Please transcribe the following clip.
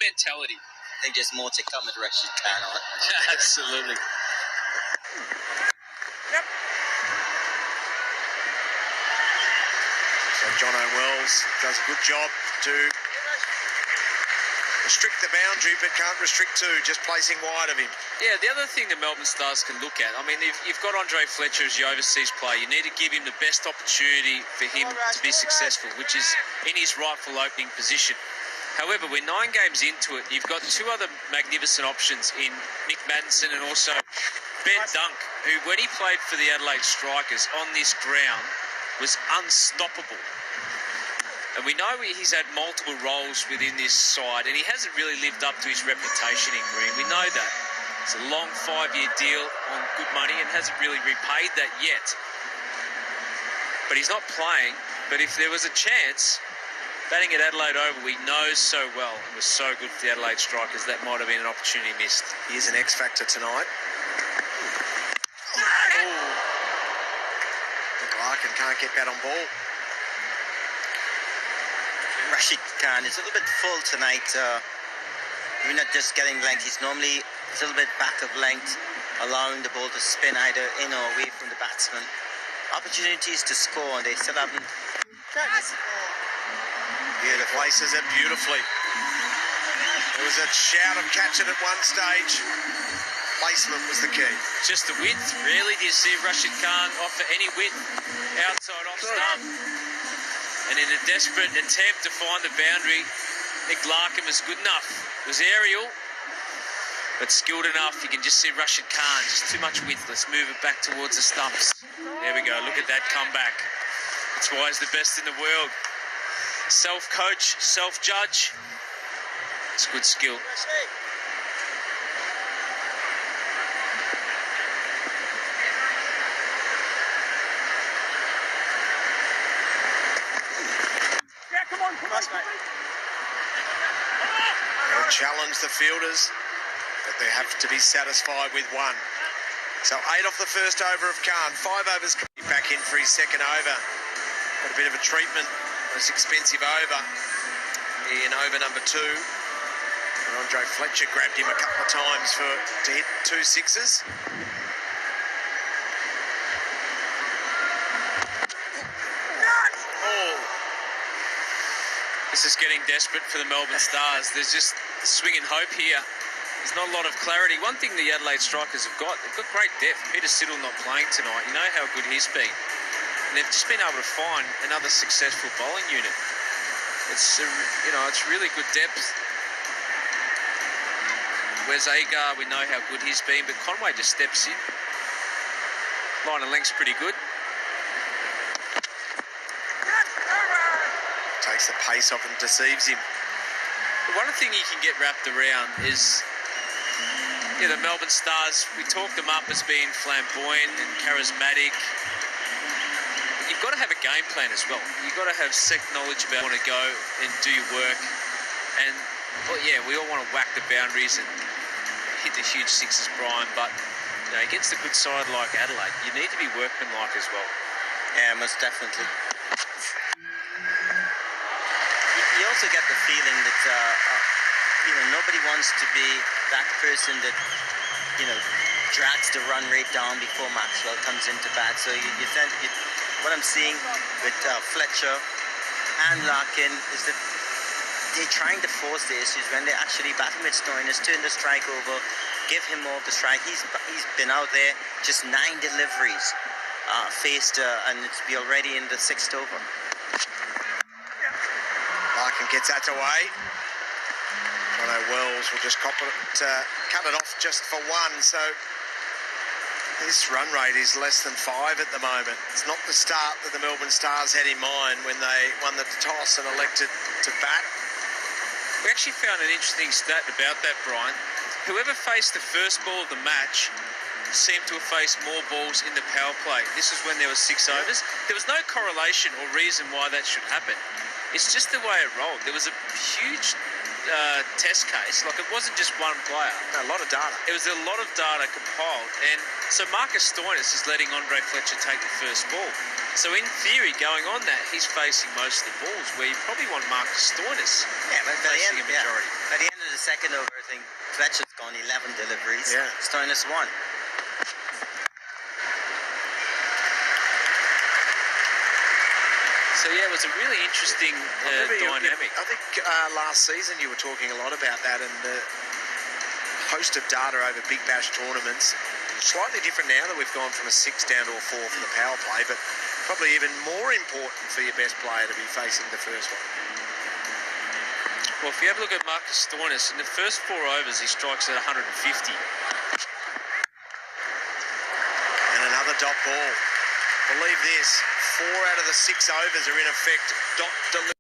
mentality. I think there's more to come with Rashid Khan on. Absolutely. Yep. So Jono Wells does a good job to restrict the boundary, but can't restrict two, just placing wide of him. Yeah, the other thing the Melbourne Stars can look at, I mean, you've got Andre Fletcher as your overseas player. You need to give him the best opportunity for him to be successful, which is in his rightful opening position. However, we're 9 games into it. You've got 2 other magnificent options in Nick Maddinson and also Ben Dunk, who, when he played for the Adelaide Strikers on this ground, was unstoppable. And we know he's had multiple roles within this side, and he hasn't really lived up to his reputation in green. We know that. It's a long 5-year deal on good money and hasn't really repaid that yet. But he's not playing. But if there was a chance, batting at Adelaide Oval, we know so well, it was so good for the Adelaide Strikers, that might have been an opportunity missed. Here's an X factor tonight. Larkin can't get that on ball. Rashid Khan is a little bit full tonight. We're not just getting length. He's normally a little bit back of length, allowing the ball to spin either in or away from the batsman. Opportunities to score, and they still haven't. Yeah, the places it beautifully. There was a shout of catch it at one stage. Placement was the key. Just the width, really. Do you see Rashid Khan offer any width outside off stump? And in a desperate attempt to find the boundary, Nick Larkin was good enough. It was aerial, but skilled enough. You can just see Rashid Khan, just too much width. Let's move it back towards the stumps. There we go. Look at that comeback. That's why he's the best in the world. Self-coach, self-judge. It's good skill. They'll challenge the fielders, but they have to be satisfied with 1. So 8 off the first over of Khan. 5 overs coming back in for his second over. Got a bit of a treatment. Most expensive over in over number 2. And Andre Fletcher grabbed him a couple of times to hit 2 sixes. This is getting desperate for the Melbourne Stars. There's just swinging hope here. There's not a lot of clarity. One thing the Adelaide Strikers have got, they've got great depth. Peter Siddle not playing tonight. You know how good he's been. And they've just been able to find another successful bowling unit. It's, it's really good depth. Wes Agar, we know how good he's been, but Conway just steps in. Line of length's pretty good. Takes the pace off and deceives him. One thing you can get wrapped around is the Melbourne Stars, we talk them up as being flamboyant and charismatic. You've got to have a game plan as well. You've got to have set knowledge about how to go and do your work. And, we all want to whack the boundaries and hit the huge sixes, Brian, but against a good side like Adelaide, you need to be workmanlike as well. Yeah, most definitely. You also get the feeling that nobody wants to be that person that drags the run rate down before Maxwell comes into bat. So what I'm seeing with Fletcher and Larkin is that they're trying to force the issues when they actually battle with Stoinis, turn the strike over, give him more of the strike. He's been out there just 9 deliveries faced, and it's be already in the 6th over. Larkin gets that away. Jono Wells will just cut it off just for 1. So this run rate is less than 5 at the moment. It's not the start that the Melbourne Stars had in mind when they won the toss and elected to bat. We actually found an interesting stat about that, Brian. Whoever faced the first ball of the match seemed to have faced more balls in the power play. This was when there were 6 overs. There was no correlation or reason why that should happen. It's just the way it rolled. There was a huge test case. Like, it wasn't just one player. A lot of data. It was a lot of data compiled. And so Marcus Stoinis is letting Andre Fletcher take the first ball. So in theory, going on that, he's facing most of the balls, where you probably want Marcus Stoinis facing a majority. At the end of the second over, I think Fletcher's gone 11 deliveries. Yeah. Stoinis 1. So yeah, it was a really interesting dynamic. I think last season you were talking a lot about that and the host of data over Big Bash tournaments. Slightly different now that we've gone from a 6 down to a 4 for the power play, but probably even more important for your best player to be facing the first one. Well, if you have a look at Marcus Stoinis, in the first 4 overs, he strikes at 150. And another dot ball. Believe this, 4 out of the 6 overs are in effect dot delivery.